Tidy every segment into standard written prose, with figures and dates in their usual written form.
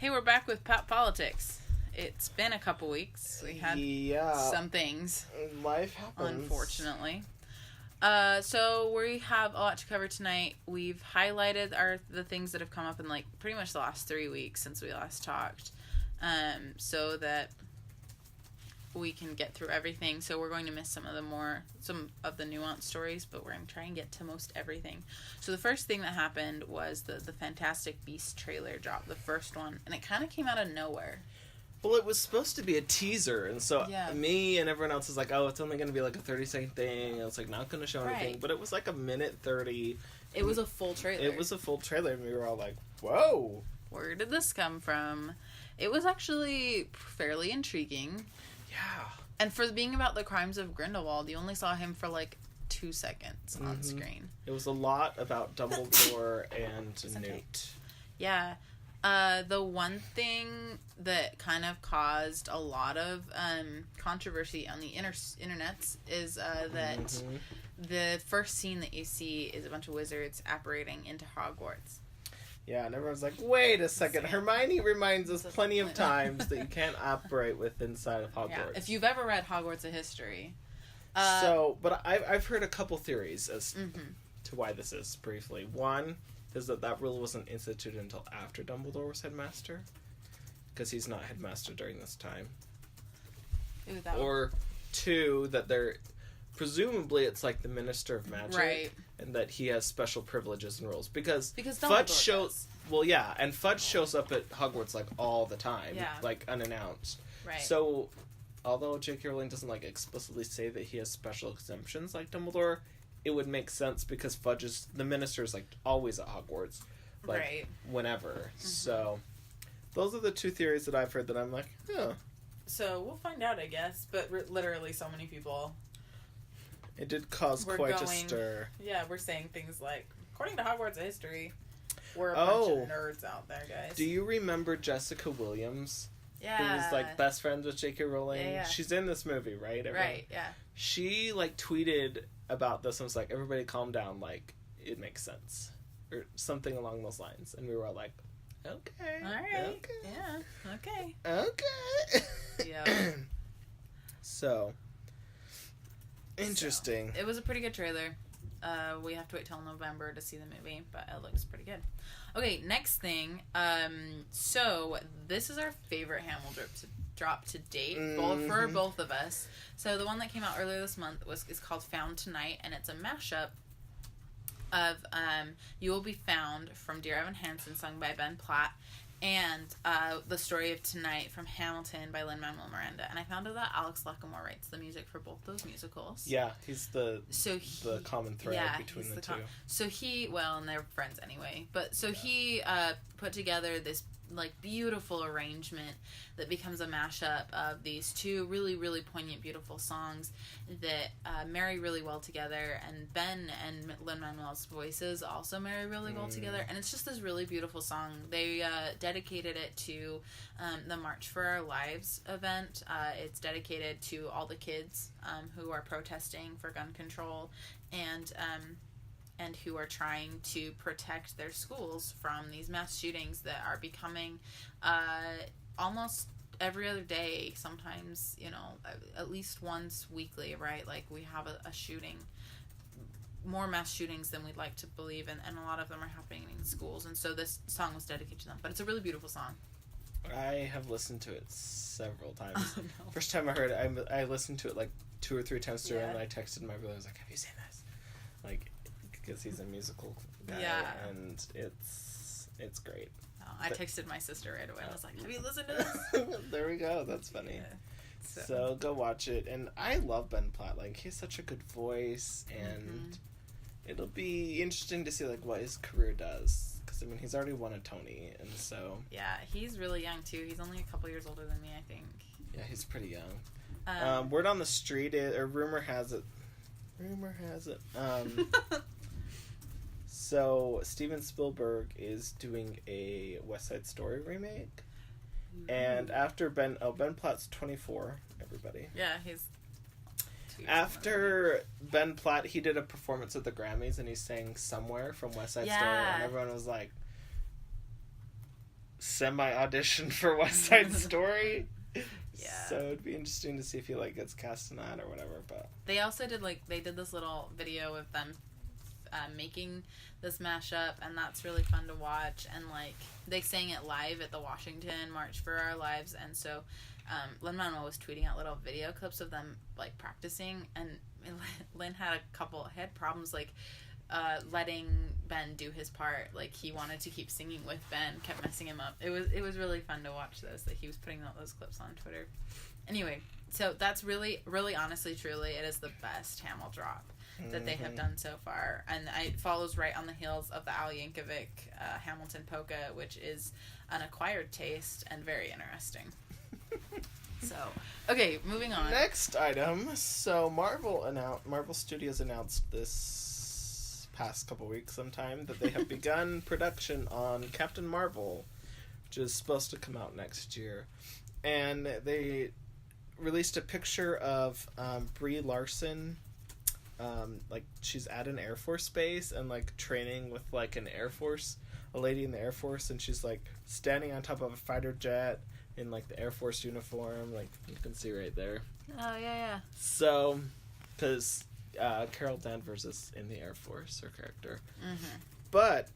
Hey, we're back with Pop Politics. It's been a couple weeks. We had some things. Life happens. Unfortunately. So we have a lot to cover tonight. We've highlighted the things that have come up in like pretty much the last 3 weeks since we last talked, so that we can get through everything. So we're going to miss some of the nuanced stories, but we're going to try and get to most everything. So the first thing that happened was the Fantastic Beasts trailer dropped, the first one, and it kind of came out of nowhere. Well, it was supposed to be a teaser, and so me and everyone else is like, oh, it's only going to be like a 30-second thing, and it's like not going to show anything, but it was like a minute 30. It was a full trailer. It was a full trailer, and we were all like, whoa. Where did this come from? It was actually fairly intriguing. Yeah. And for being about the crimes of Grindelwald, you only saw him for like 2 seconds on screen. It was a lot about Dumbledore and Newt. Yeah. The one thing that kind of caused a lot of controversy on the internets is that the first scene that you see is a bunch of wizards apparating into Hogwarts. Yeah, and everyone's like, wait a second. Hermione reminds us plenty of times that you can't operate with inside of Hogwarts. Yeah, if you've ever read Hogwarts: A History. But I've heard a couple theories as to why this is, briefly. One is that rule wasn't instituted until after Dumbledore was headmaster, because he's not headmaster during this time. Or two, that they're... Presumably, it's like the Minister of Magic, right? And that he has special privileges and rules because Fudge shows. Well, yeah, and Fudge shows up at Hogwarts like all the time, like unannounced. Right. So, although J.K. Rowling doesn't like explicitly say that he has special exemptions like Dumbledore, it would make sense because the minister is like always at Hogwarts, like whenever. So, those are the two theories that I've heard that I'm like, huh. So we'll find out, I guess. But literally, so many people. It did cause quite a stir. Yeah, we're saying things like, according to Hogwarts history, we're a bunch of nerds out there, guys. Do you remember Jessica Williams? Yeah. Who was, like, best friends with J.K. Rowling? Yeah. She's in this movie, right? Everyone? Right, yeah. She, like, tweeted about this and was like, everybody calm down, like, it makes sense. Or something along those lines. And we were all like, okay. All right. Okay. Yeah, okay. Okay. Yeah. So... Interesting. So, it was a pretty good trailer. We have to wait till November to see the movie, but it looks pretty good. Okay, next thing. So this is our favorite Hamill drop to date, for both of us. So the one that came out earlier this month is called Found Tonight, and it's a mashup of You Will Be Found from Dear Evan Hansen, sung by Ben Platt, and The Story of Tonight from Hamilton by Lin-Manuel Miranda. And I found out that Alex Lacamoire writes the music for both those musicals. Yeah, he's the common thread between the two. So and they're friends anyway. But he put together this like beautiful arrangement that becomes a mashup of these two really, really poignant, beautiful songs that marry really well together, and Ben and Lin-Manuel's voices also marry really well together, and it's just this really beautiful song. They dedicated it to the March for Our Lives event. It's dedicated to all the kids who are protesting for gun control and who are trying to protect their schools from these mass shootings that are becoming almost every other day, sometimes, at least once weekly, right? Like, we have a shooting, more mass shootings than we'd like to believe, and a lot of them are happening in schools, and so this song was dedicated to them. But it's a really beautiful song. I have listened to it several times. Oh, no. First time I heard it, I listened to it like 2 or 3 times through, and I texted my brother. I was like, have you seen this? Like, because he's a musical guy, and it's great. Oh, I texted my sister right away. I was like, have you listened to this? There we go. That's funny. Yeah. So go watch it. And I love Ben Platt. Like, he has such a good voice, and it'll be interesting to see like what his career does. Because, I mean, he's already won a Tony, and so... Yeah, he's really young, too. He's only a couple years older than me, I think. Yeah, he's pretty young. Word on the street, or rumor has it... So, Steven Spielberg is doing a West Side Story remake. And after Ben Platt's 24, everybody. Yeah, he's... After Ben Platt, he did a performance at the Grammys, and he sang Somewhere from West Side Story, and everyone was like, semi-audition for West Side Story. Yeah. So it'd be interesting to see if he, like, gets cast in that or whatever, but... They also did, like, they did this little video of them making this mashup, and that's really fun to watch, and, like, they sang it live at the Washington March for Our Lives, and so Lin-Manuel was tweeting out little video clips of them, like, practicing, and Lin had problems, like, letting Ben do his part. Like, he wanted to keep singing with Ben, kept messing him up. It was really fun to watch those, that he was putting out those clips on Twitter. Anyway, so that's really, really, honestly, truly, it is the best Hamill drop that they have done so far, and it follows right on the heels of the Al Yankovic Hamilton polka, which is an acquired taste and very interesting. So, okay, moving on. Next item. So Marvel Studios announced this past couple weeks sometime that they have begun production on Captain Marvel, which is supposed to come out next year, and they released a picture of Brie Larson. Like, she's at an Air Force base and, like, training with, like, a lady in the Air Force, and she's, like, standing on top of a fighter jet in, like, the Air Force uniform, like, you can see right there. Oh, yeah. So, because Carol Danvers is in the Air Force, her character. Mm-hmm. But,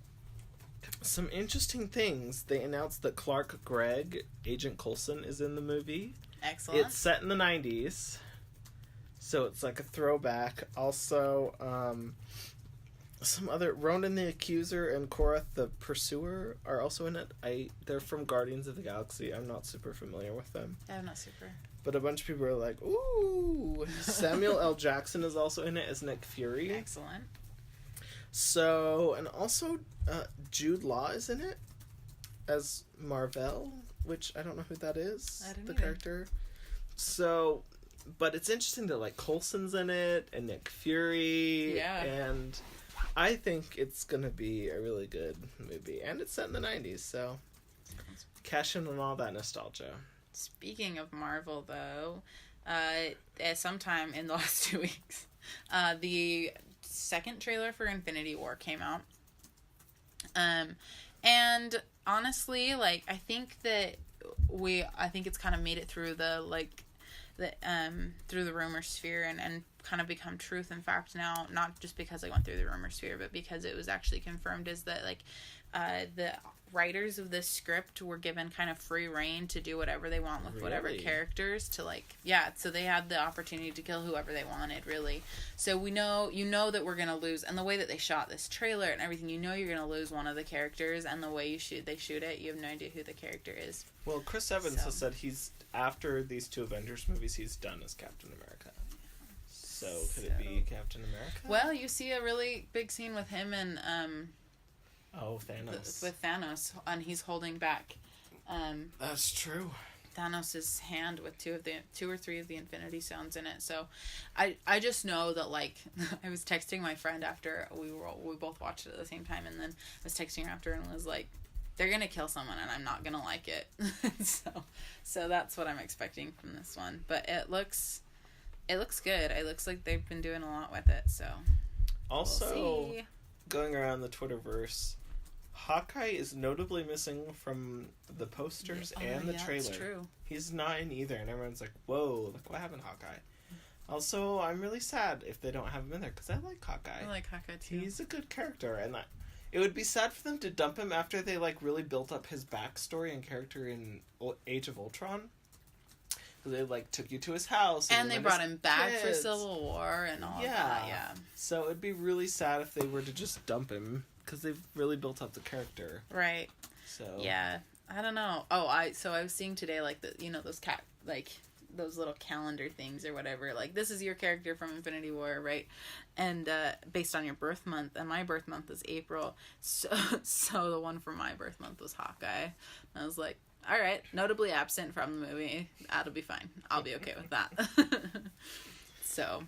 some interesting things. They announced that Clark Gregg, Agent Coulson, is in the movie. Excellent. It's set in the 90s. So it's like a throwback. Also, some other... Ronan the Accuser and Korath the Pursuer are also in it. They're from Guardians of the Galaxy. I'm not super familiar with them. I'm not super. But a bunch of people are like, ooh! Samuel L. Jackson is also in it as Nick Fury. Excellent. So, and also Jude Law is in it as Mar-Vell, which I don't know who that is. I don't the either. character. So... But it's interesting that, like, Coulson's in it, and Nick Fury, yeah, and I think it's gonna be a really good movie, and it's set in the 90s, so cash in on all that nostalgia. Speaking of Marvel, though, sometime in the last 2 weeks, the second trailer for Infinity War came out, and honestly, like, I think it's kind of made it through the, like, through the rumor sphere and kind of become truth and fact now, not just because I went through the rumor sphere, but because it was actually confirmed, is that, like, the writers of this script were given kind of free reign to do whatever they want with whatever characters, to, like, so they had the opportunity to kill whoever they wanted, really. So you know that we're gonna lose, and the way that they shot this trailer and everything, you know you're gonna lose one of the characters, and the way they shoot it, you have no idea who the character is. Well, Chris Evans has said after these two Avengers movies, he's done as Captain America. So could it be Captain America? Well, you see a really big scene with him and Thanos. With Thanos, and he's holding back That's true. Thanos' hand with two or three of the Infinity Stones in it. So I just know that, like, I was texting my friend after we both watched it at the same time, and then I was texting her after and was like, they're gonna kill someone and I'm not gonna like it. so that's what I'm expecting from this one. But it looks good. It looks like they've been doing a lot with it, so also we'll see. Going around the Twitterverse, Hawkeye is notably missing from the posters and the trailer. That's true. He's not in either, and everyone's like, whoa, look what happened to Hawkeye. Also, I'm really sad if they don't have him in there, because I like Hawkeye. I like Hawkeye too. He's a good character, and it would be sad for them to dump him after they, like, really built up his backstory and character in Age of Ultron. They, like, took you to his house. And they brought him back for Civil War and all of that, yeah. So it'd be really sad if they were to just dump him, because they've really built up the character. Right. So. Yeah. I don't know. I was seeing today, like, those little calendar things or whatever, like, this is your character from Infinity War, right? And based on your birth month, and my birth month is April, so the one for my birth month was Hawkeye. And I was like, all right, notably absent from the movie, that'll be fine, I'll be okay with that. So,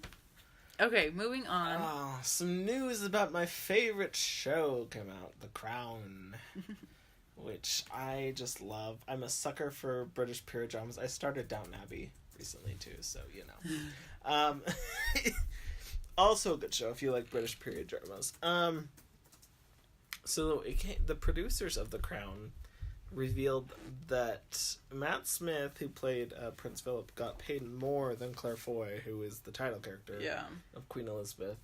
okay, moving on. Some news about my favorite show came out, The Crown. Which I just love. I'm a sucker for British period dramas. I started Downton Abbey recently too, so you know. Also a good show if you like British period dramas. So the producers of The Crown revealed that Matt Smith, who played Prince Philip, got paid more than Claire Foy, who is the title character of Queen Elizabeth.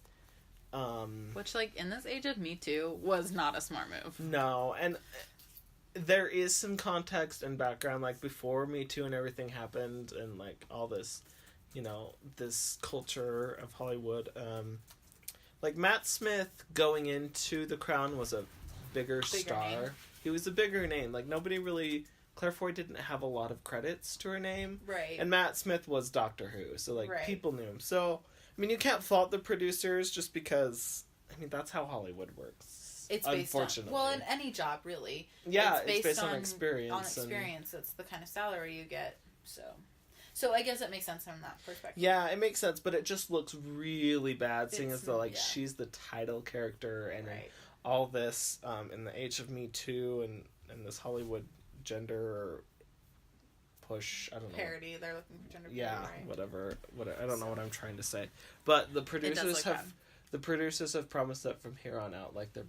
Which, like, in this age of Me Too, was not a smart move. No, and there is some context and background, like, before Me Too and everything happened, and, like, all this, you know, this culture of Hollywood. Like, Matt Smith going into The Crown was a bigger star. Name. He was a bigger name. Like, nobody really... Claire Foy didn't have a lot of credits to her name. Right. And Matt Smith was Doctor Who, so, like, people knew him. So, I mean, you can't fault the producers just because... I mean, that's how Hollywood works. It's based on... Well, in any job, really. Yeah, it's based on experience. On experience. That's the kind of salary you get, So I guess it makes sense from that perspective. Yeah, it makes sense, but it just looks really bad, seeing as though, like, she's the title character, and all this, in the age of Me Too, and this Hollywood gender push, I don't know. Parody, they're looking for gender parody, right? Whatever, I don't know what I'm trying to say. But the producers have promised that from here on out, like, the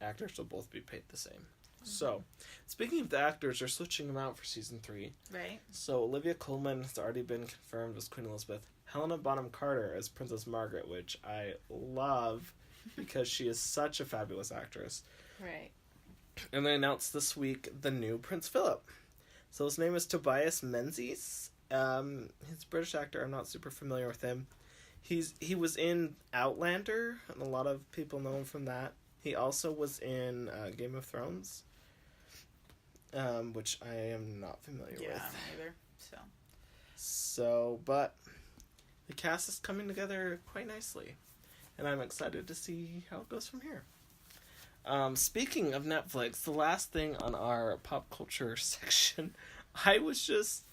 actors will both be paid the same. Mm-hmm. So, speaking of the actors, they're switching them out for season 3. Right. So, Olivia Colman has already been confirmed as Queen Elizabeth. Helena Bonham Carter as Princess Margaret, which I love because she is such a fabulous actress. Right. And they announced this week the new Prince Philip. So his name is Tobias Menzies. He's a British actor. I'm not super familiar with him. He was in Outlander, and a lot of people know him from that. He also was in Game of Thrones, which I am not familiar with. Yeah, me either. So, but the cast is coming together quite nicely, and I'm excited to see how it goes from here. Speaking of Netflix, the last thing on our pop culture section, I was just,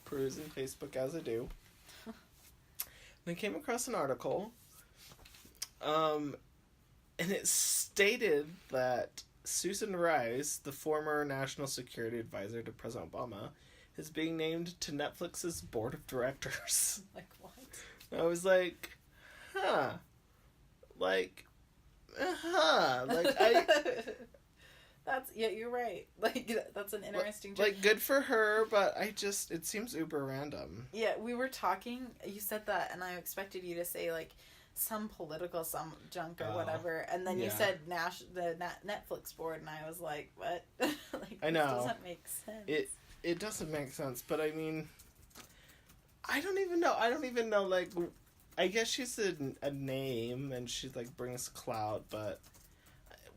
perusing Facebook as I do. And I came across an article, and it stated that Susan Rice, the former National Security Advisor to President Obama, is being named to Netflix's board of directors. Like, what? And I was like, huh. Like, you're right. Like, that's an interesting choice. Like, good for her, but it seems uber random. Yeah, we were talking, you said that, and I expected you to say, like, some junk or whatever, and then you said the Netflix board, and I was like, what? Like, I know. This doesn't make sense. It doesn't make sense, but I mean, I don't even know, like, I guess she's a name, and she, like, brings clout, but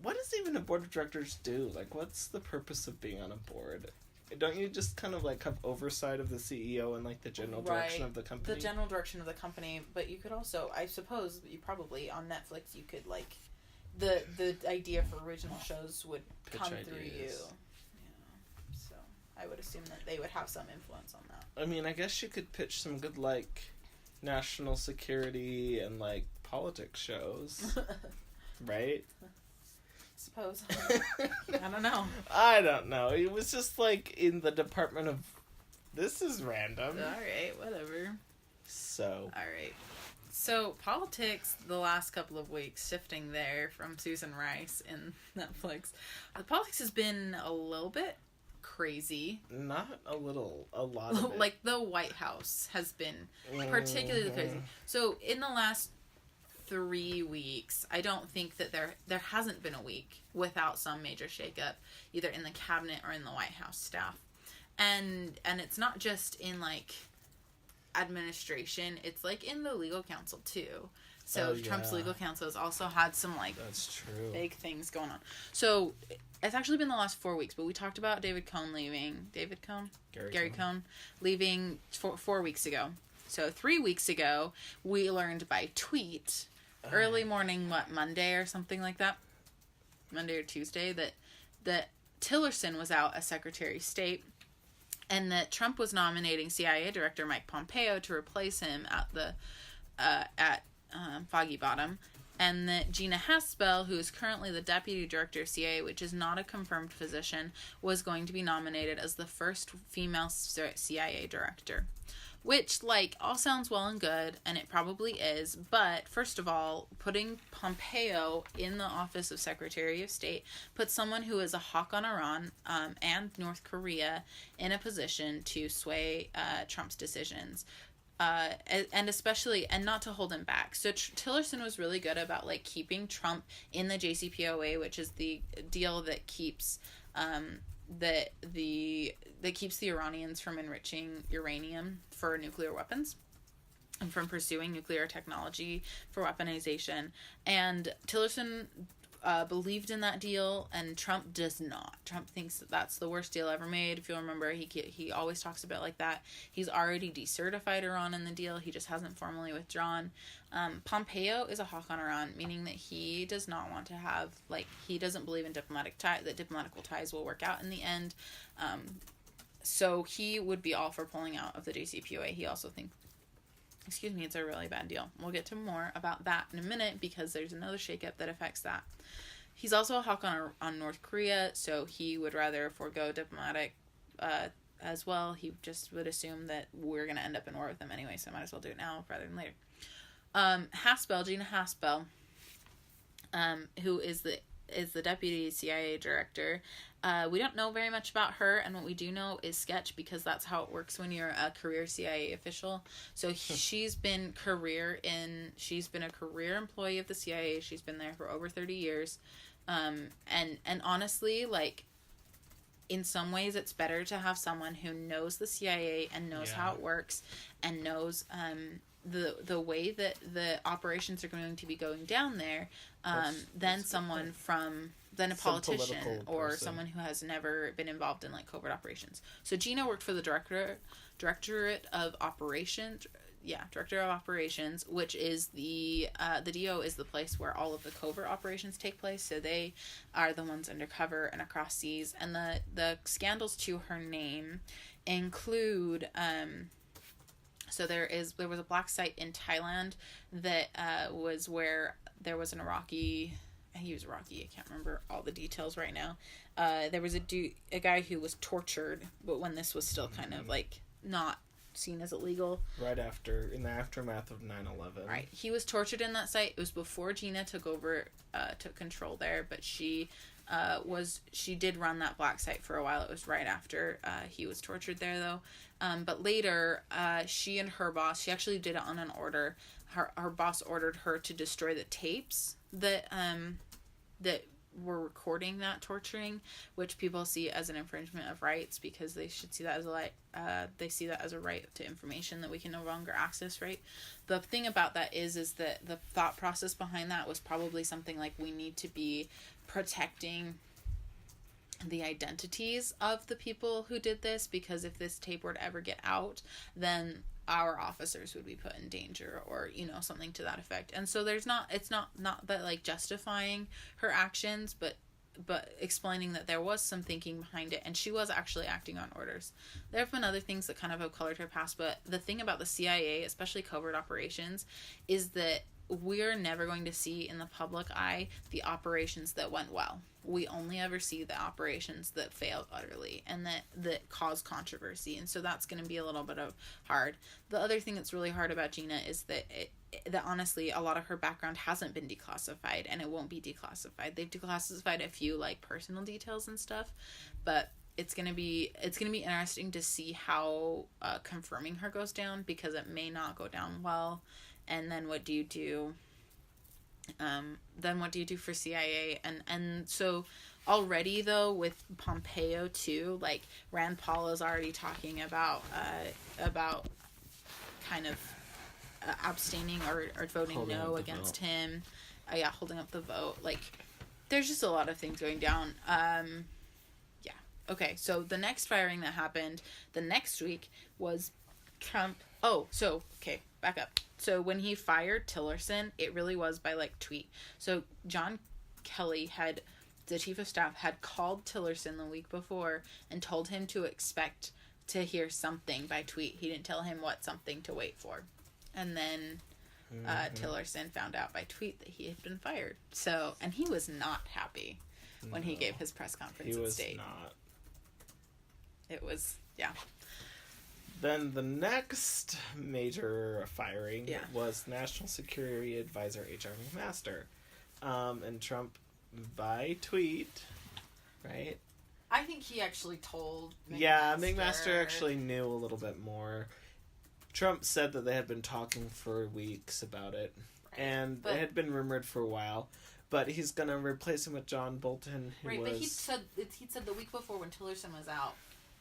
what does even a board of directors do? Like, what's the purpose of being on a board? Don't you just kind of, like, have oversight of the CEO and, like, the general direction of the company? The general direction of the company, but you could also, I suppose, you probably, on Netflix, you could, like, the idea for original shows would come through you. Yeah. So, I would assume that they would have some influence on that. I mean, I guess you could pitch some good, like, national security and, like, politics shows. Right? Suppose. I don't know. I don't know. It was just, like, in the department of... This is random. Alright, whatever. So. Alright. So, politics, the last couple of weeks, shifting there from Susan Rice in Netflix. The politics has been a little bit crazy. Not a little, a lot of it. Like, the White House has been particularly crazy. So, in the last 3 weeks, I don't think that there hasn't been a week without some major shakeup, either in the cabinet or in the White House staff. And it's not just in, like, administration, it's, like, in the legal council, too. So Trump's legal council has also had some, like, that's true, big things going on. So it's actually been the last 4 weeks, but we talked about David Cohn leaving. David Cohn? Gary Cohn leaving 4 weeks ago. So 3 weeks ago, we learned by tweet, early morning, Monday or something like that? Monday or Tuesday, that Tillerson was out as Secretary of State, and that Trump was nominating CIA Director Mike Pompeo to replace him at Foggy Bottom, and that Gina Haspel, who is currently the Deputy Director of CIA, which is not a confirmed position, was going to be nominated as the first female CIA Director. Which, like, all sounds well and good, and it probably is, but first of all, putting Pompeo in the office of Secretary of State puts someone who is a hawk on Iran and North Korea in a position to sway Trump's decisions. And especially, and not to hold him back. So Tillerson was really good about, like, keeping Trump in the JCPOA, which is the deal that keeps that keeps the Iranians from enriching uranium for nuclear weapons and from pursuing nuclear technology for weaponization. And Tillerson believed in that deal, and Trump does not. Trump thinks that that's the worst deal ever made. If you'll remember, he always talks about it like that. He's already decertified Iran in the deal. He just hasn't formally withdrawn. Pompeo is a hawk on Iran, meaning that he does not want to have, like, he doesn't believe in diplomatic ties will work out in the end. So he would be all for pulling out of the JCPOA. He also thinks, it's a really bad deal. We'll get to more about that in a minute because there's another shakeup that affects that. He's also a hawk on North Korea, so he would rather forego diplomatic as well. He just would assume that we're going to end up in war with them anyway, so I might as well do it now rather than later. Gina Haspel, who is the deputy CIA director. We don't know very much about her, and what we do know is sketch, because that's how it works when you're a career CIA official. So she's been a career employee of the CIA. She's been there for over 30 years. And honestly, like, in some ways it's better to have someone who knows the CIA and knows how it works and knows the way that the operations are going to be going down there, than a politician or someone who has never been involved in, like, covert operations. So Gina worked for the Directorate of Operations. Yeah, Director of Operations, which is the DO is the place where all of the covert operations take place. So they are the ones undercover and across seas. And the scandals to her name include, so there was a black site in Thailand that was where there was an Iraqi. He was Iraqi. I can't remember all the details right now. There was a guy who was tortured, but when this was still kind of, like, not seen as illegal. Right after, in the aftermath of 9/11. Right. He was tortured in that site. It was before Gina took control there, but she did run that black site for a while. It was right after he was tortured there, though. But later, she and her boss, she actually did it on an order. Her boss ordered her to destroy the tapes that were recording that torturing, which people see as an infringement of rights, because they should see that as a right to information that we can no longer access, right? The thing about that is that the thought process behind that was probably something like, we need to be protecting the identities of the people who did this, because if this tape were to ever get out, then our officers would be put in danger, or, something to that effect. And so it's not that, like, justifying her actions, but explaining that there was some thinking behind it, and she was actually acting on orders. There have been other things that kind of have colored her past, but the thing about the CIA, especially covert operations, is that we're never going to see in the public eye the operations that went well. We only ever see the operations that failed utterly and that caused controversy. And so that's going to be a little bit of hard. The other thing that's really hard about Gina is that that honestly, a lot of her background hasn't been declassified, and it won't be declassified. They've declassified a few, like, personal details and stuff, but it's gonna be interesting to see how confirming her goes down, because it may not go down well. And then what do you do? For CIA? And so already, though, with Pompeo too, like, Rand Paul is already talking about kind of abstaining or voting holding no against him. Holding up the vote. Like, there's just a lot of things going down. Okay, so the next firing that happened the next week was Trump. Back up. So when he fired Tillerson, it really was by, like, tweet. So John Kelly, the chief of staff, had called Tillerson the week before and told him to expect to hear something by tweet. He didn't tell him what something to wait for. And then Tillerson found out by tweet that he had been fired. So, and he was not happy when he gave his press conference in state. He was not. It was, yeah. Then the next major firing Yeah. was National Security Advisor H.R. McMaster. And Trump, by tweet, right? I think he actually told McMaster. Yeah, McMaster actually knew a little bit more. Trump said that they had been talking for weeks about it. Right. And it had been rumored for a while. But he's going to replace him with John Bolton, who but he said the week before when Tillerson was out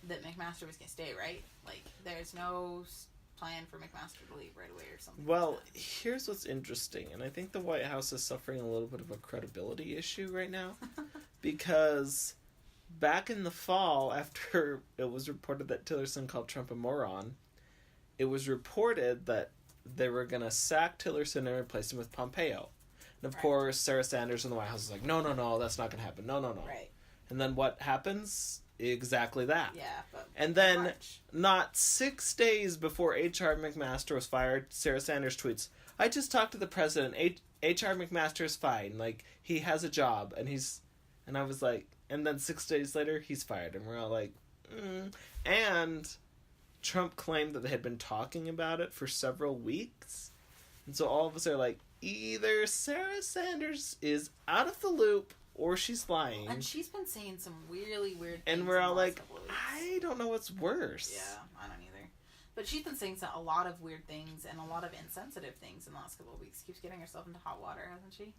that McMaster was going to stay, right? Like, there's no plan for McMaster to leave right away or something. Well, here's what's interesting, and I think the White House is suffering a little bit of a credibility issue right now, because back in the fall, after it was reported that Tillerson called Trump a moron, it was reported that they were going to sack Tillerson and replace him with Pompeo. And of course, Sarah Sanders in the White House is like, no, that's not going to happen. No. Right. And then what happens? Exactly that. Yeah, but and then, not 6 days before H.R. McMaster was fired, Sarah Sanders tweets, I just talked to the president. H.R. McMaster is fine. Like, he has a job. And I was like, and then 6 days later, he's fired. And we're all like, And Trump claimed that they had been talking about it for several weeks. And so all of us are like, either Sarah Sanders is out of the loop or she's lying. And she's been saying some really weird things. And we're all like, I don't know what's worse. Yeah, I don't either. But she's been saying a lot of weird things and a lot of insensitive things in the last couple of weeks. Keeps getting herself into hot water, hasn't she?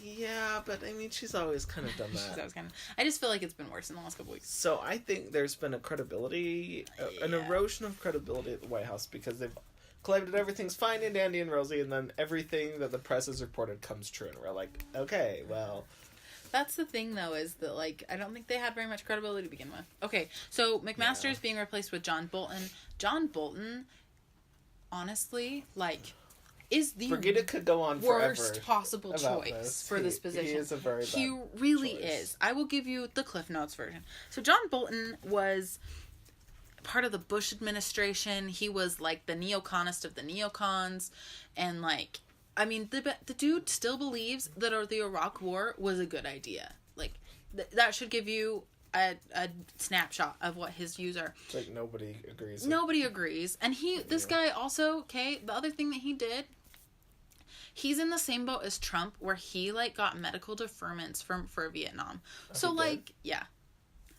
Yeah, but I mean, she's always kind of done that. She's always kind of... I just feel like it's been worse in the last couple of weeks. So I think there's been an erosion of credibility at the White House because they've claimed that everything's fine and dandy and rosy, and then everything that the press has reported comes true, and we're like, okay, well... That's the thing, though, is that, like, I don't think they had very much credibility to begin with. Okay, so McMaster is being replaced with John Bolton. John Bolton, honestly, like, is the Brigida could go on worst possible choice for this position. He is a very bad He really choice. is. I will give you the Cliff Notes version. So John Bolton was part of the Bush administration. He was, like, the neoconist of the neocons, and, like... I mean, the dude still believes that the Iraq War was a good idea. Like, that should give you a snapshot of what his views are. It's like nobody agrees. Nobody agrees. And this guy also, okay, the other thing that he did, he's in the same boat as Trump, where he, like, got medical deferments for Vietnam. So, like, yeah.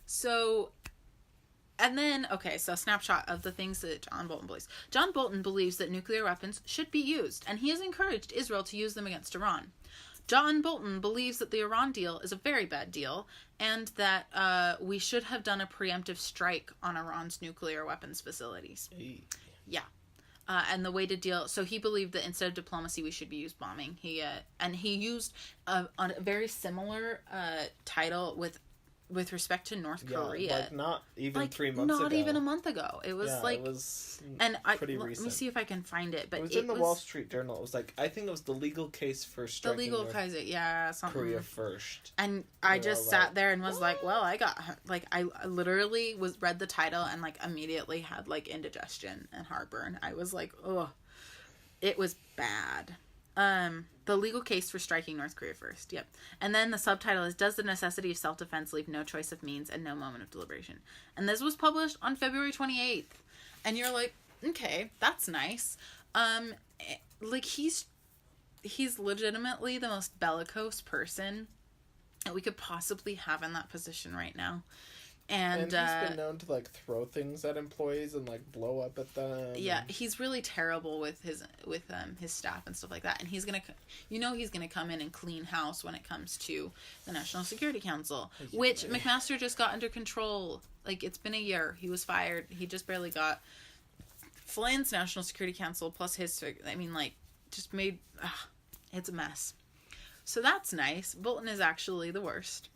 So... And then, okay, so snapshot of the things that John Bolton believes. John Bolton believes that nuclear weapons should be used, and he has encouraged Israel to use them against Iran. John Bolton believes that the Iran deal is a very bad deal, and that we should have done a preemptive strike on Iran's nuclear weapons facilities. Yeah. And the way to deal... So he believed that instead of diplomacy, we should be used bombing. He used a very similar title with respect to North Korea. Like not even 3 months ago. Not even a month ago. It was it was pretty recent. Let me see if I can find it. But it was in the Wall Street Journal. It was like, I think it was the legal case for striking North Korea first. And I just sat there and was like, well, I literally read the title and, like, immediately had, like, indigestion and heartburn. I was like, ugh. It was bad. The legal case for striking North Korea first. Yep. And then the subtitle is, Does the Necessity of Self-Defense Leave No Choice of Means and No Moment of Deliberation? And this was published on February 28th. And you're like, okay, that's nice. Like, he's legitimately the most bellicose person that we could possibly have in that position right now. And he's been known to, like, throw things at employees and, like, blow up at them. Yeah, he's really terrible with his staff and stuff like that. And he's gonna come in and clean house when it comes to the National Security Council, which McMaster just got under control. Like, it's been a year. He was fired. He just barely got Flynn's National Security Council plus his. I mean, like, just made. It's a mess. So that's nice. Bolton is actually the worst.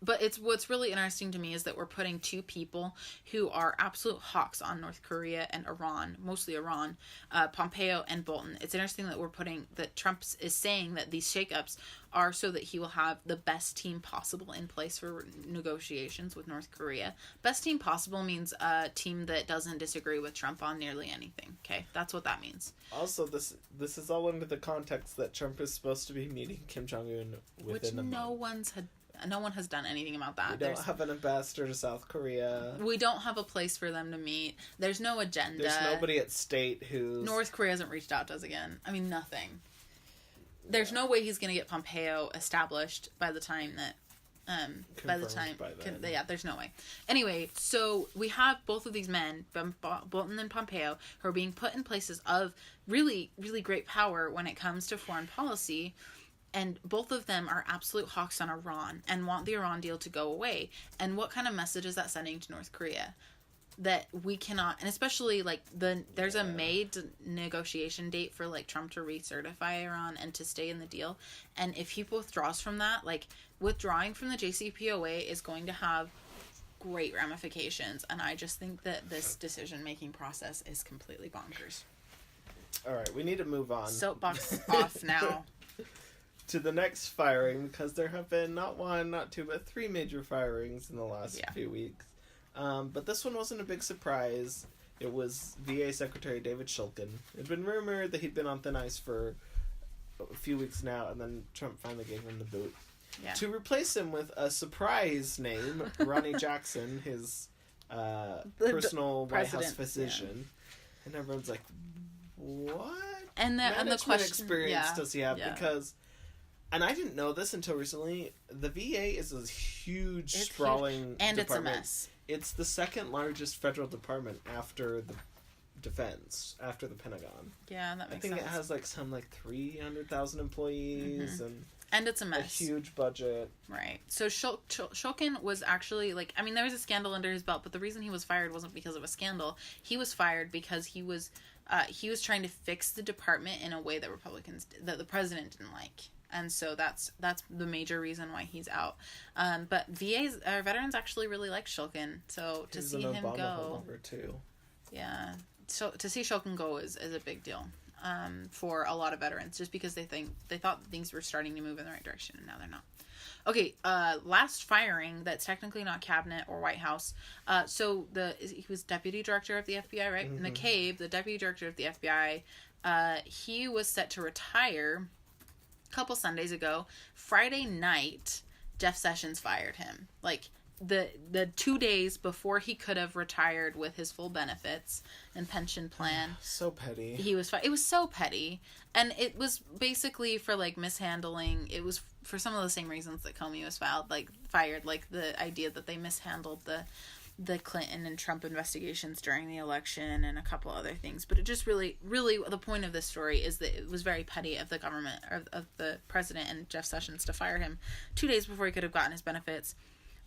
But what's really interesting to me is that we're putting two people who are absolute hawks on North Korea and Iran, mostly Iran, Pompeo and Bolton. It's interesting that Trump is saying that these shakeups are so that he will have the best team possible in place for negotiations with North Korea. Best team possible means a team that doesn't disagree with Trump on nearly anything. Okay, that's what that means. Also, this is all under the context that Trump is supposed to be meeting Kim Jong-un within a month. No one's had no one has done anything about that. We don't have an ambassador to South Korea. We don't have a place for them to meet. There's no agenda. There's nobody at state who's... North Korea hasn't reached out to us again. I mean, nothing. There's no way he's going to get Pompeo established by the time that... there's no way. Anyway, so we have both of these men, Bolton and Pompeo, who are being put in places of really, really great power when it comes to foreign policy, and both of them are absolute hawks on Iran and want the Iran deal to go away. And what kind of message is that sending to North Korea? That we cannot, and especially like there's a May negotiation date for like Trump to recertify Iran and to stay in the deal. And if he withdraws from that, like withdrawing from the JCPOA is going to have great ramifications. And I just think that this decision-making process is completely bonkers. All right, we need to move on. Soapbox off now. To the next firing, because there have been not one, not two, but 3 major firings in the last few weeks. But this one wasn't a big surprise. It was VA Secretary David Shulkin. It had been rumored that he'd been on thin ice for a few weeks now, and then Trump finally gave him the boot. Yeah. To replace him with a surprise name, Ronnie Jackson, his personal White House physician. Yeah. And everyone's like, what and the question, experience does he have? Because... And I didn't know this until recently. The VA is a huge, sprawling and department. It's a mess. It's the second largest federal department after the Defense, after the Pentagon. Yeah, that makes sense. I think it has like 300,000 employees and it's a mess. A huge budget. Right. So Shulkin was actually like, I mean, there was a scandal under his belt, but the reason he was fired wasn't because of a scandal. He was fired because he was trying to fix the department in a way that that the president didn't like. And so that's the major reason why he's out. But veterans actually really like Shulkin. So to see him go, too. Yeah. So to see Shulkin go is a big deal for a lot of veterans, just because they thought things were starting to move in the right direction, and now they're not. Okay, last firing that's technically not cabinet or White House. So he was deputy director of the FBI, right? Mm-hmm. McCabe, the deputy director of the FBI, he was set to retire couple Sundays ago. Friday night, Jeff Sessions fired him. Like the 2 days before he could have retired with his full benefits and pension plan. So petty. He was it was so petty, and it was basically for like mishandling. It was for some of the same reasons that Comey was fired, like the idea that they mishandled the Clinton and Trump investigations during the election and a couple other things. But it just really, really, the point of this story is that it was very petty of the government, of the president and Jeff Sessions to fire him 2 days before he could have gotten his benefits.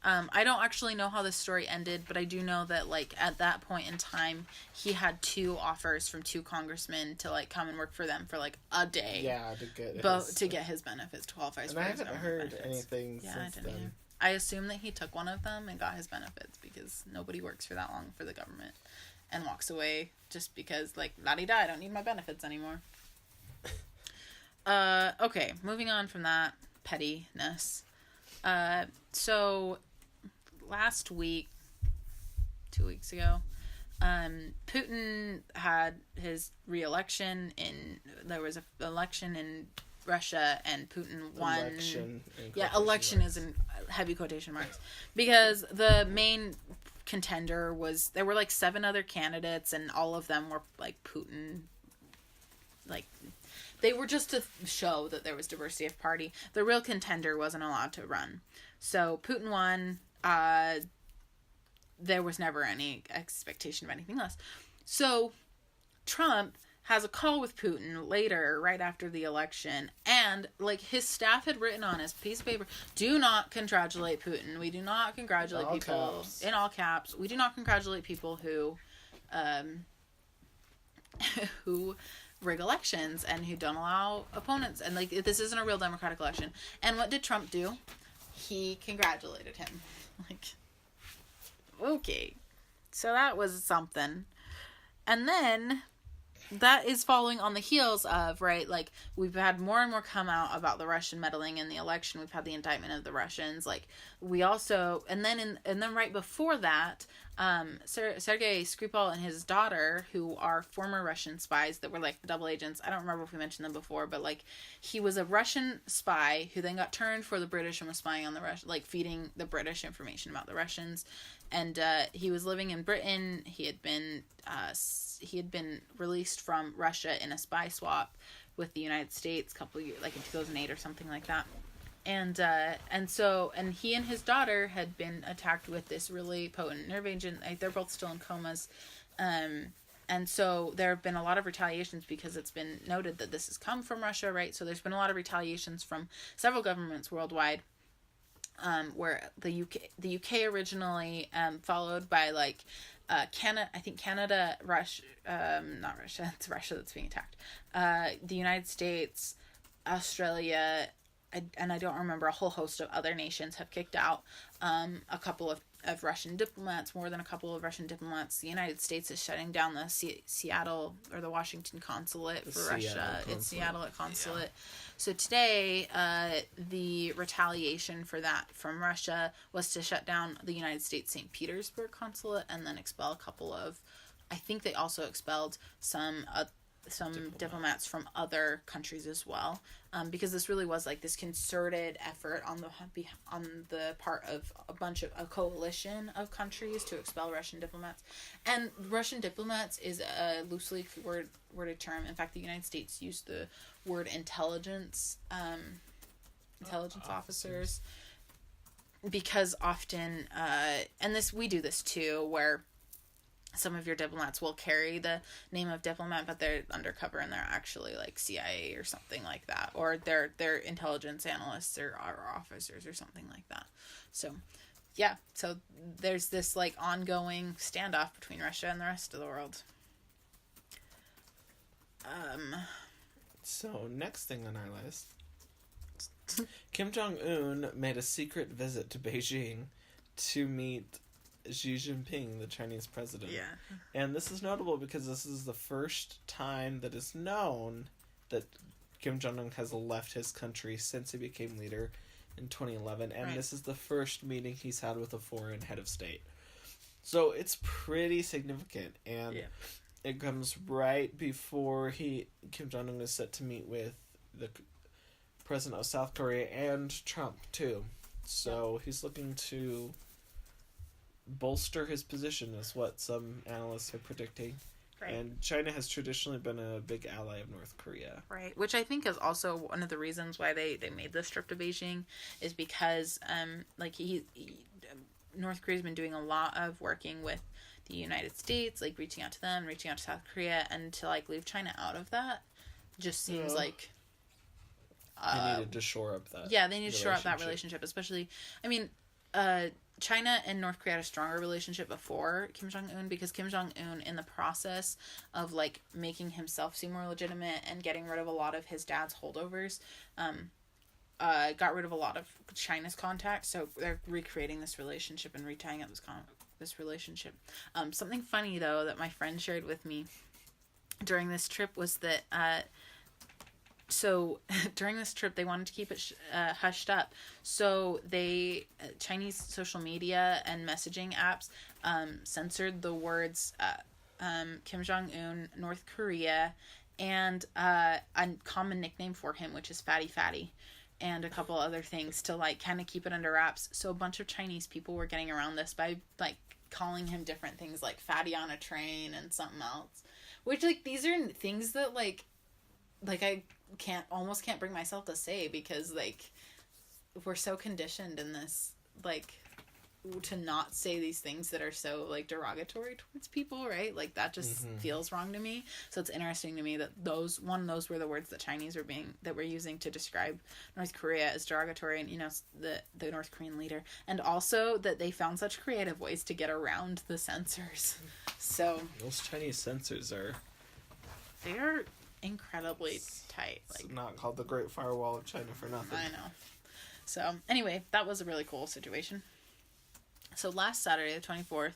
I don't actually know how this story ended, but I do know that, like, at that point in time, he had 2 offers from 2 congressmen to, like, come and work for them for, like, a day. Yeah, to get his benefits, to qualify for his benefits. And I haven't heard anything since then. Either. I assume that he took one of them and got his benefits, because nobody works for that long for the government and walks away just because, like, la-di-da, I don't need my benefits anymore. Okay, moving on from that pettiness. So last week, 2 weeks ago, Putin had his re-election there was an election in Russia, and Putin won. Election is in heavy quotation marks, because the main contender there were like 7 other candidates, and all of them were like Putin, like they were just to show that there was diversity of party. The real contender wasn't allowed to run, so Putin won. There was never any expectation of anything less. So Trump has a call with Putin later, right after the election, and like his staff had written on his piece of paper, do not congratulate Putin. We do not congratulate people in all caps. We do not congratulate people who rig elections and who don't allow opponents, and like this isn't a real democratic election. And what did Trump do? He congratulated him. Like, okay, so that was something. And then that is following on the heels of, right, like, we've had more and more come out about the Russian meddling in the election. We've had the indictment of the Russians. Like, we also, and then right before that, Sergei Skripal and his daughter, who are former Russian spies that were like double agents. I don't remember if we mentioned them before, but like he was a Russian spy who then got turned for the British and was spying on the Russian, like feeding the British information about the Russians. And he was living in Britain. He had been released from Russia in a spy swap with the United States a couple of years, like in 2008 or something like that. And he and his daughter had been attacked with this really potent nerve agent. They're both still in comas. And so there have been a lot of retaliations because it's been noted that this has come from Russia, right? So there's been a lot of retaliations from several governments worldwide, where the UK originally, followed by like, Canada, Russia, not Russia, it's Russia that's being attacked. The United States, Australia, and I don't remember, a whole host of other nations have kicked out a couple of Russian diplomats, more than a couple of Russian diplomats. The United States is shutting down the Seattle or the Washington consulate for Russia. It's Seattle consulate. Yeah. So today, the retaliation for that from Russia was to shut down the United States St. Petersburg consulate and then expel a couple of, I think they also expelled some diplomats from other countries as well, because this really was like this concerted effort on the part of a coalition of countries to expel Russian diplomats. And Russian diplomats is a loosely worded term. In fact, the United States used the word intelligence officers, because often, and we do this too, where some of your diplomats will carry the name of diplomat, but they're undercover and they're actually like CIA or something like that, or they're intelligence analysts or officers or something like that. So, yeah. So there's this like ongoing standoff between Russia and the rest of the world. So next thing on our list, Kim Jong-un made a secret visit to Beijing to meet Xi Jinping, the Chinese president. Yeah. And this is notable because this is the first time that is known that Kim Jong-un has left his country since he became leader in 2011. And This is the first meeting he's had with a foreign head of state. So it's pretty significant. And it comes right before Kim Jong-un is set to meet with the president of South Korea and Trump, too. So he's looking to bolster his position, is what some analysts are predicting. Right. And China has traditionally been a big ally of North Korea. Right, which I think is also one of the reasons why they made this trip to Beijing, is because North Korea's been doing a lot of working with the United States, like reaching out to them, reaching out to South Korea, and to like leave China out of that just seems like they needed to shore up that. Yeah, they need to shore up that relationship, especially. I mean, China and North Korea had a stronger relationship before Kim Jong-un, because Kim Jong-un, in the process of like making himself seem more legitimate and getting rid of a lot of his dad's holdovers, got rid of a lot of China's contacts. So they're recreating this relationship and retying up this relationship. Something funny though that my friend shared with me during this trip was that so during this trip they wanted to keep it hushed up, so they Chinese social media and messaging apps censored the words Kim Jong-un, North Korea, and a common nickname for him, which is Fatty Fatty, and a couple other things to like kind of keep it under wraps. So a bunch of Chinese people were getting around this by like calling him different things like fatty on a train and something else, which like these are things that like I almost can't bring myself to say, because like we're so conditioned in this like to not say these things that are so like derogatory towards people, right? Like that just feels wrong to me. So it's interesting to me that those were the words that Chinese were using to describe North Korea as derogatory, and you know, the North Korean leader, and also that they found such creative ways to get around the censors. So those Chinese censors they're incredibly tight. Like, it's not called the Great Firewall of China for nothing. I know. So anyway, that was a really cool situation. So last Saturday, the 24th,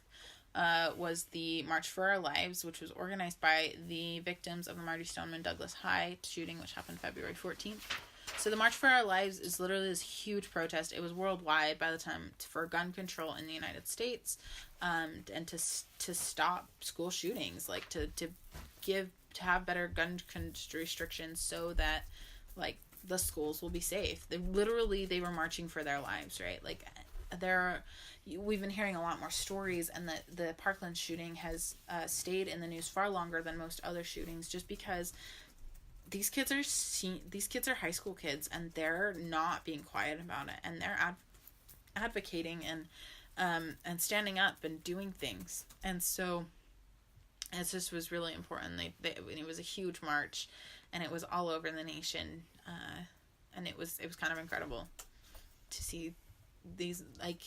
was the March for Our Lives, which was organized by the victims of the Marty Stoneman Douglas High shooting, which happened February 14th. So the March for Our Lives is literally this huge protest. It was worldwide by the time for gun control in the United States, and to stop school shootings, like to have better gun restrictions so that like the schools will be safe. They were marching for their lives, right? Like we've been hearing a lot more stories, and the Parkland shooting has stayed in the news far longer than most other shootings, just because these kids are high school kids, and they're not being quiet about it, and they're advocating and standing up and doing things. And so it just was really important. It was a huge march, and it was all over the nation, and it was kind of incredible to see these, like,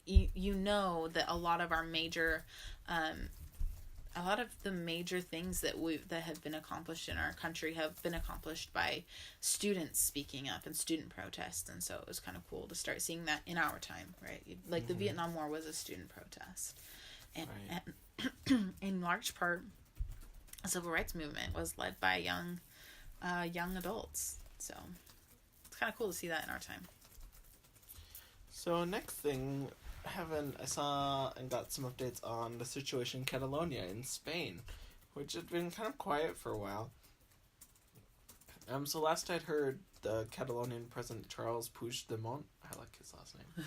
you know that a lot of our major a lot of the major things that have been accomplished in our country have been accomplished by students speaking up and student protests. And so it was kind of cool to start seeing that in our time, right? Like the Vietnam War was a student protest, and in large part the civil rights movement was led by young adults. So it's kind of cool to see that in our time. So next thing, I saw and got some updates on the situation in Catalonia in Spain, which had been kind of quiet for a while. So last I'd heard, the Catalonian President Charles Puigdemont, I like his last name,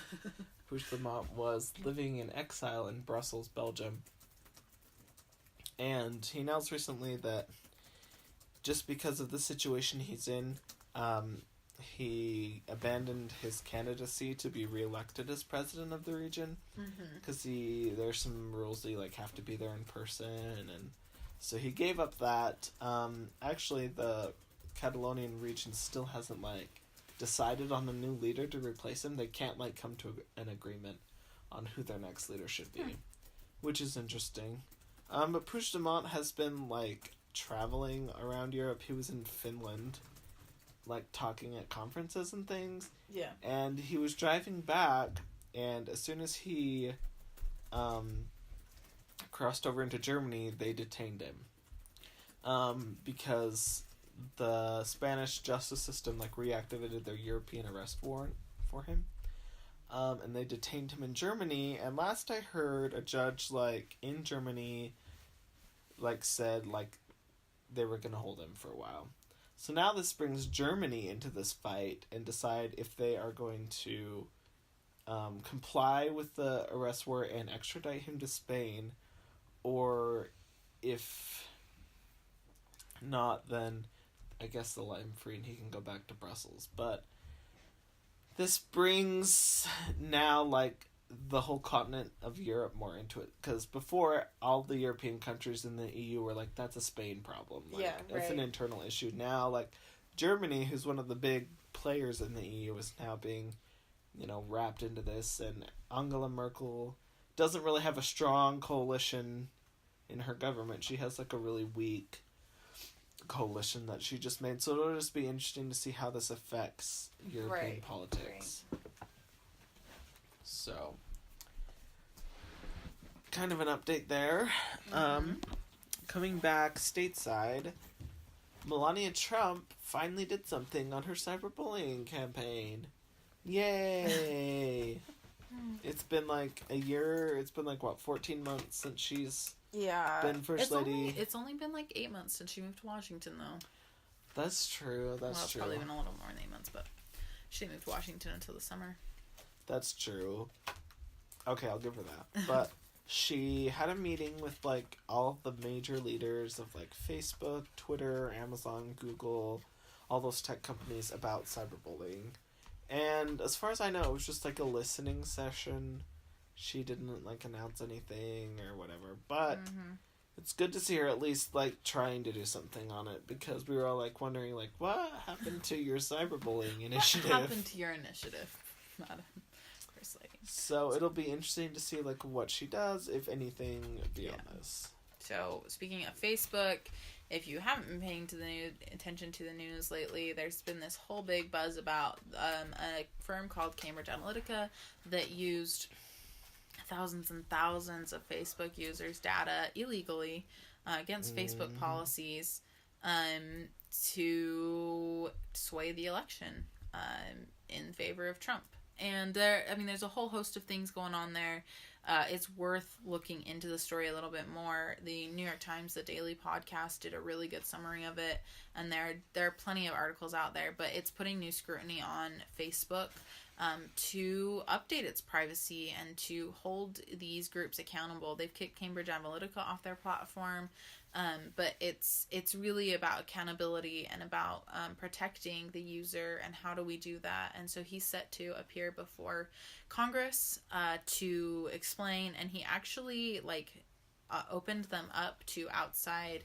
Puigdemont was living in exile in Brussels, Belgium. And he announced recently that just because of the situation he's in, he abandoned his candidacy to be reelected as president of the region, because there's some rules that you have to be there in person, and so he gave up that. Actually, the Catalonian region still hasn't decided on a new leader to replace him. They can't come to an agreement on who their next leader should be, which is interesting. But Puigdemont has been traveling around Europe. He was in Finland, talking at conferences and things. Yeah. And he was driving back, and as soon as he crossed over into Germany, they detained him. Because the Spanish justice system reactivated their European arrest warrant for him. And they detained him in Germany, and last I heard, a judge in Germany said they were gonna hold him for a while. So now this brings Germany into this fight and decide if they are going to comply with the arrest warrant and extradite him to Spain, or if not, then I guess they'll let him free and he can go back to Brussels. But this brings now the whole continent of Europe more into it, because before, all the European countries in the EU were that's a Spain problem. It's an internal issue. Now, Germany, who's one of the big players in the EU, is now being, wrapped into this, and Angela Merkel doesn't really have a strong coalition in her government. She has a really weak coalition that she just made, so it'll just be interesting to see how this affects European politics. So, kind of an update there. Coming back stateside, Melania Trump finally did something on her cyberbullying campaign. Yay! It's been a year, it's been 14 months since she's been First Lady. It's only been 8 months since she moved to Washington, though. That's true, true. It's probably been a little more than 8 months, but she didn't move to Washington until the summer. That's true. Okay, I'll give her that. But she had a meeting with all of the major leaders of Facebook, Twitter, Amazon, Google, all those tech companies about cyberbullying. And as far as I know, it was just a listening session. She didn't announce anything or whatever. But it's good to see her at least trying to do something on it, because we were all wondering what happened to your cyberbullying initiative? What happened to your initiative, Madam First Lady? So it'll be interesting to see what she does, if anything, beyond this. So speaking of Facebook, if you haven't been paying attention to the news lately, there's been this whole big buzz about a firm called Cambridge Analytica that used thousands and thousands of Facebook users' data illegally against Facebook policies to sway the election in favor of Trump. And there's a whole host of things going on there. It's worth looking into the story a little bit more. The New York Times, the Daily Podcast, did a really good summary of it, and there are plenty of articles out there, but it's putting new scrutiny on Facebook to update its privacy and to hold these groups accountable. They've kicked Cambridge Analytica off their platform, but it's really about accountability and about protecting the user, and how do we do that. And so he's set to appear before Congress to explain, and he actually opened them up to outside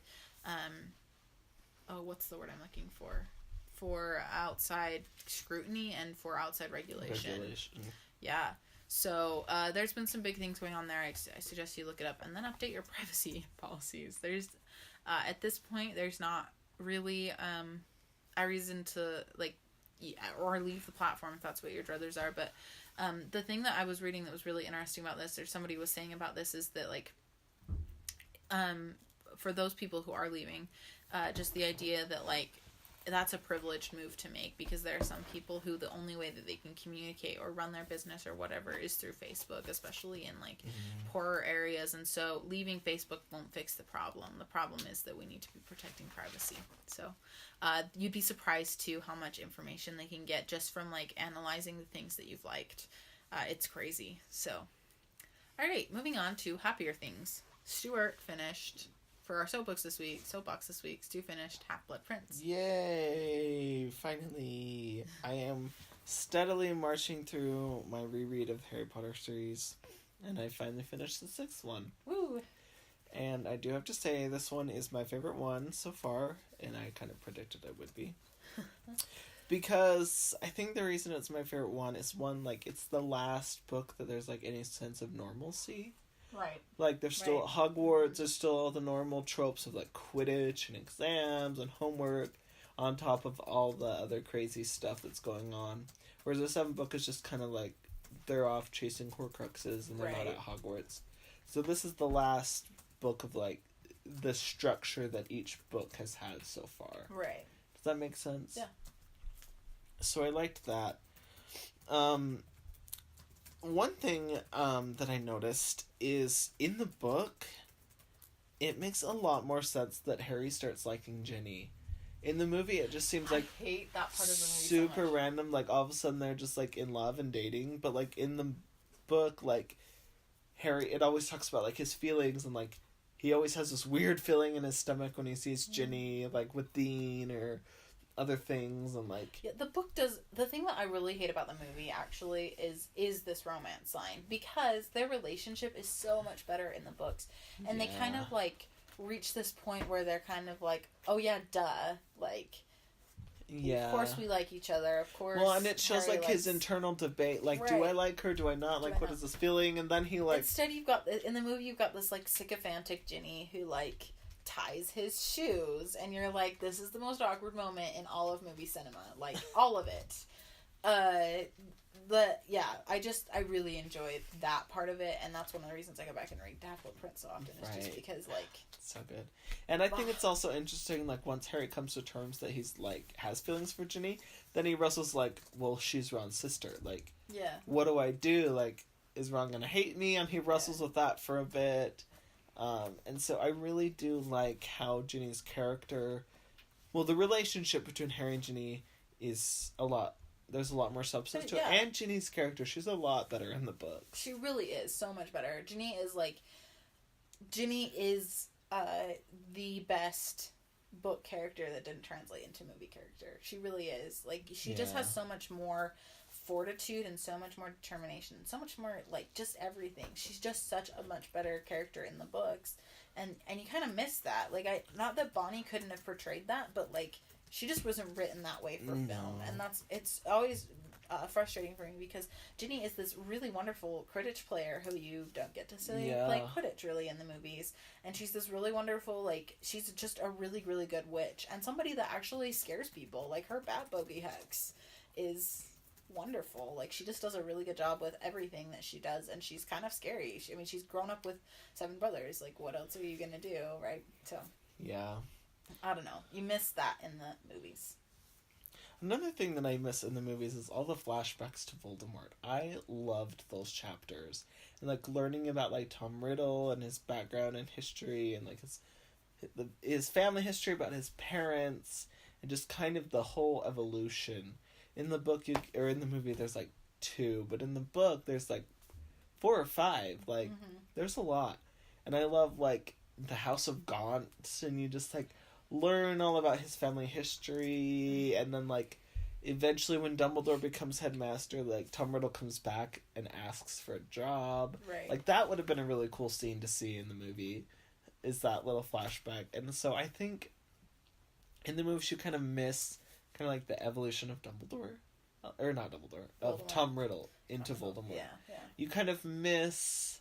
what's the word I'm looking for outside scrutiny and for outside regulation. Yeah. So there's been some big things going on there. I suggest you look it up and then update your privacy policies. There's at this point, there's not really a reason to or leave the platform if that's what your druthers are. But the thing that I was reading that was really interesting about this, or somebody was saying about this, is that for those people who are leaving, just the idea that that's a privileged move to make, because there are some people who the only way that they can communicate or run their business or whatever is through Facebook, especially in poorer areas. And so leaving Facebook won't fix the problem. The problem is that we need to be protecting privacy. So you'd be surprised too how much information they can get just from analyzing the things that you've liked. It's crazy. So all right, moving on to happier things. Stuart finished for our soapbox this week. Stu finished Half-Blood Prince. Yay! Finally, I am steadily marching through my reread of the Harry Potter series, and I finally finished the 6th one. Woo! And I do have to say, this one is my favorite one so far, and I kind of predicted it would be. Because I think the reason it's my favorite one is, one, it's the last book that there's any sense of normalcy. Right. There's still Hogwarts, there's still all the normal tropes of, Quidditch and exams and homework, on top of all the other crazy stuff that's going on. Whereas the 7th book is just kind of they're off chasing Horcruxes and they're not at Hogwarts. So this is the last book of, the structure that each book has had so far. Right. Does that make sense? Yeah. So I liked that. One thing that I noticed is, in the book, it makes a lot more sense that Harry starts liking Ginny. In the movie, it just seems I hate that part of the movie super so random. All of a sudden they're just in love and dating. But in the book, Harry, it always talks about his feelings, and he always has this weird feeling in his stomach when he sees Ginny, with Dean or other things, and yeah, the book does. The thing that I really hate about the movie actually is this romance line, because their relationship is so much better in the books, and they kind of reach this point where they're kind of oh yeah, duh, yeah, of course we like each other, of course. Well, and it shows Harry his internal debate, do I like her, do I not, what is this feeling, and then he instead you've got, in the movie you've got this sycophantic Ginny who ties his shoes, and you're this is the most awkward moment in all of movie cinema, all of it. I really enjoyed that part of it, and that's one of the reasons I go back and read Half-Blood Prince so often, is just because so good. And I think it's also interesting, once Harry comes to terms that he's has feelings for Ginny, then he wrestles well, she's Ron's sister, yeah, what do I do, is Ron gonna hate me? And he wrestles with that for a bit. And so I really do like how Ginny's character, the relationship between Harry and Ginny is there's a lot more substance to it. And Ginny's character, she's a lot better in the book. She really is so much better. Ginny is the best book character that didn't translate into movie character. She really is. She just has so much more fortitude and so much more determination, so much more just everything. She's just such a much better character in the books, and you kind of miss that. Not that Bonnie couldn't have portrayed that, but she just wasn't written that way for film, and it's always frustrating for me, because Ginny is this really wonderful Quidditch player who you don't get to see play Quidditch really in the movies, and she's this really wonderful she's just a really, really good witch, and somebody that actually scares people. Her Bat Bogey Hex is wonderful. She just does a really good job with everything that she does, and she's kind of scary. She's grown up with 7 brothers. What else are you gonna do, right? So yeah. I don't know. You miss that in the movies. Another thing that I miss in the movies is all the flashbacks to Voldemort. I loved those chapters. And, like, learning about, like, Tom Riddle and his background and history and, like, his family history, about his parents, and just kind of the whole evolution. In the book, or in the movie, there's, like, 2. But in the book, there's, like, 4 or 5. Like, there's a lot. And I love, like, the House of Gaunt, and you just, like, learn all about his family history, and then, like, eventually when Dumbledore becomes headmaster, like, Tom Riddle comes back and asks for a job. Right. Like, that would have been a really cool scene to see in the movie, is that little flashback. And so I think in the movies you kind of miss kind of, like, the evolution of Dumbledore. Or not Dumbledore. Of Tom Riddle into Voldemort. Yeah. You kind of miss,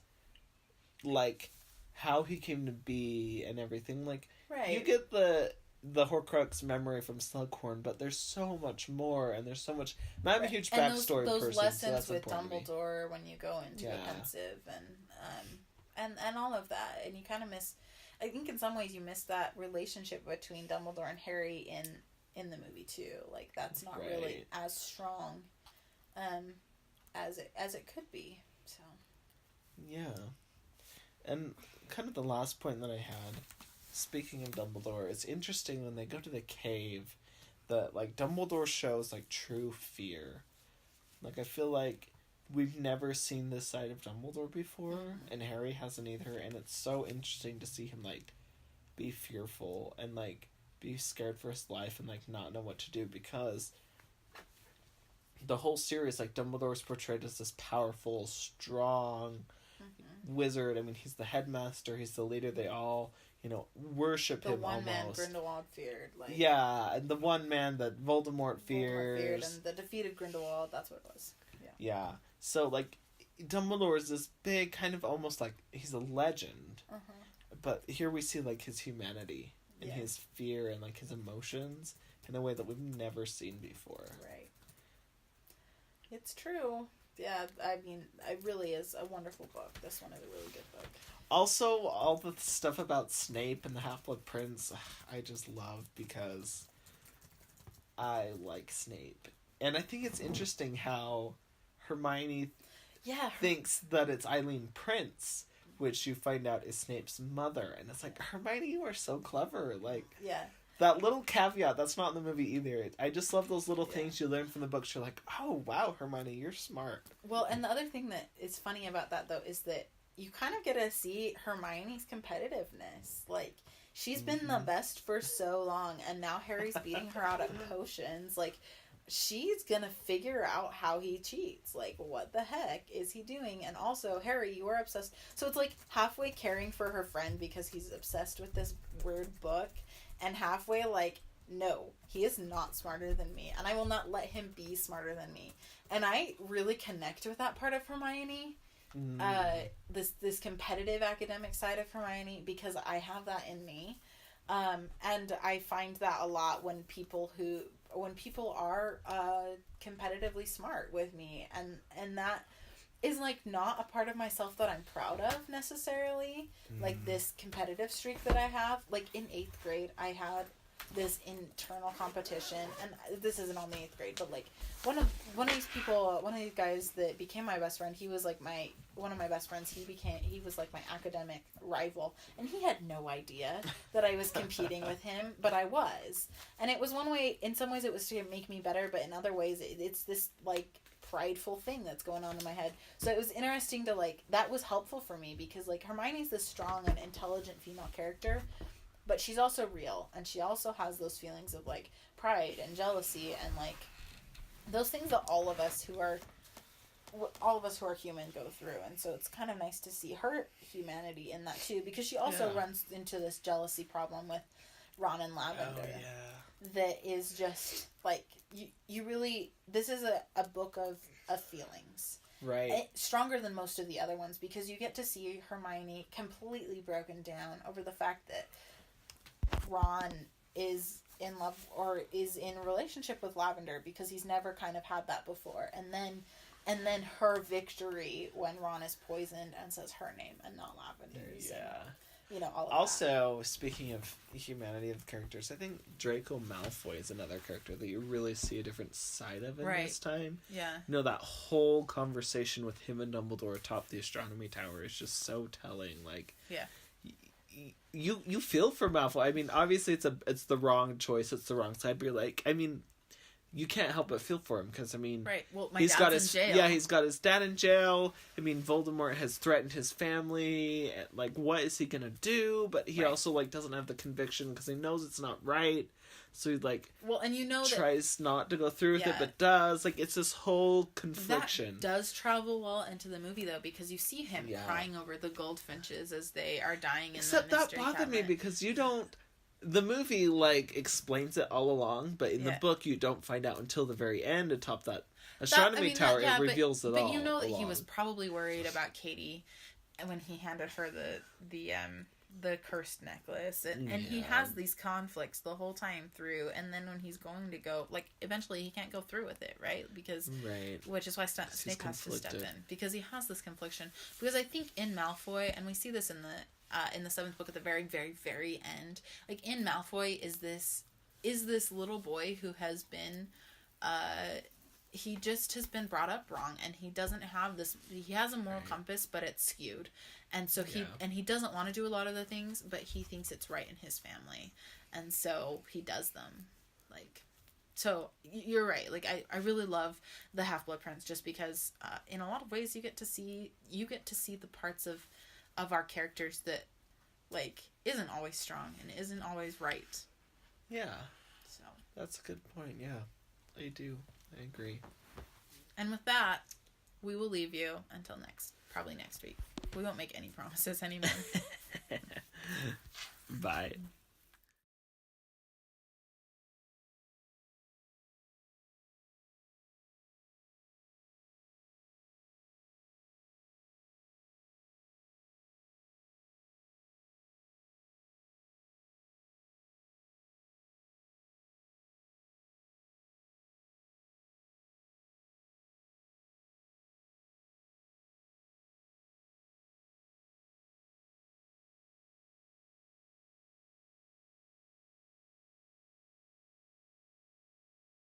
like, how he came to be and everything. Like, right. You get the Horcrux memory from Slughorn, but there's so much more, and there's so much. And I'm a huge backstory person. Those lessons so that's with Dumbledore when you go into a pensive and all of that, and you kind of miss. I think in some ways you miss that relationship between Dumbledore and Harry in the movie too. Like, that's not really as strong as it could be. So yeah, and kind of the last point that I had, speaking of Dumbledore, it's interesting when they go to the cave that, like, Dumbledore shows, like, true fear. Like, I feel like we've never seen this side of Dumbledore before, and Harry hasn't either, and it's so interesting to see him, like, be fearful and, like, be scared for his life and, like, not know what to do, because the whole series, like, Dumbledore's portrayed as this powerful, strong wizard. I mean, he's the headmaster, he's the leader, they all, worship him almost. The one man Grindelwald feared. Like, yeah, and the one man that Voldemort fears. And the defeated Grindelwald, that's what it was. Yeah. So, like, Dumbledore is this big, kind of almost like, he's a legend. But here we see, like, his humanity and his fear and, like, his emotions in a way that we've never seen before. Right. It's true. Yeah, I mean, it really is a wonderful book. This one is a really good book. Also, all the stuff about Snape and the Half-Blood Prince, I just love because I like Snape. And I think it's interesting how Hermione thinks that it's Eileen Prince, which you find out is Snape's mother. And it's like, Hermione, you are so clever. Like, that little caveat, that's not in the movie either. I just love those little things you learn from the books. You're like, oh, wow, Hermione, you're smart. Well, and the other thing that is funny about that, though, is that you kind of get to see Hermione's competitiveness. Like, she's been the best for so long, and now Harry's beating her out at potions. Like, she's gonna figure out how he cheats. Like, what the heck is he doing? And also, Harry, you are obsessed. So it's like halfway caring for her friend because he's obsessed with this weird book, and halfway like, no, he is not smarter than me, and I will not let him be smarter than me. And I really connect with that part of Hermione. This competitive academic side of Hermione, because I have that in me. And I find that a lot when people are competitively smart with me, and that is like not a part of myself that I'm proud of necessarily. Like, this competitive streak that I have. Like, in 8th grade, I had this internal competition, and this isn't on the 8th grade, but like one of these guys that became my best friend, he was like one of my best friends. He was like my academic rival, and he had no idea that I was competing with him, but I was. And it was in some ways it was to make me better, but in other ways it's this like prideful thing that's going on in my head. So it was interesting to like, that was helpful for me, because like Hermione's this strong and intelligent female character, but she's also real, and she also has those feelings of like pride and jealousy and like those things that all of us who are human go through. And so it's kind of nice to see her humanity in that too, because she also runs into this jealousy problem with Ron and Lavender. That is just like, you really, this is a book of feelings. Right. Stronger than most of the other ones, because you get to see Hermione completely broken down over the fact that Ron is in love or is in a relationship with Lavender, because he's never kind of had that before. And then her victory when Ron is poisoned and says her name and not Lavender's. Yeah. And, all of Also, speaking of humanity of characters, I think Draco Malfoy is another character that you really see a different side of in this time. Yeah. You know, that whole conversation with him and Dumbledore atop the astronomy tower is just so telling. Like, yeah. You feel for Malfoy. I mean, obviously it's the wrong choice. It's the wrong side. But you're like, I mean, you can't help but feel for him because, I mean, right. Well, he's got his in jail. Yeah, he's got his dad in jail. I mean, Voldemort has threatened his family. Like, what is he gonna do? But he also like doesn't have the conviction because he knows it's not right. So he like and you know tries not to go through with it, but does. Like, it's this whole confliction. That does travel well into the movie though, because you see him crying over the goldfinches as they are dying in Except the mystery that bothered cabinet. me because you don't. The movie, like, explains it all along, but in the book, you don't find out until the very end atop that astronomy tower. It reveals it all. But you know that along. he was probably worried about Katie when he handed her the cursed necklace. And he has these conflicts the whole time through. And then when he's going to go, like, eventually he can't go through with it, right? Because, which is why Snape has to step in. Because he has this confliction. Because I think in Malfoy, and we see this in the seventh book at the very, very, very end. Like, in Malfoy is this little boy who has been, he just has been brought up wrong, and he doesn't have this, he has a moral compass, but it's skewed. And so he doesn't want to do a lot of the things, but he thinks it's right in his family. And so he does them. Like, so you're right. Like, I really love the Half-Blood Prince just because, in a lot of ways you get to see the parts of our characters that, like, isn't always strong and isn't always right. Yeah. So. That's a good point, yeah. I do. I agree. And with that, we will leave you until probably next week. We won't make any promises anymore. Bye.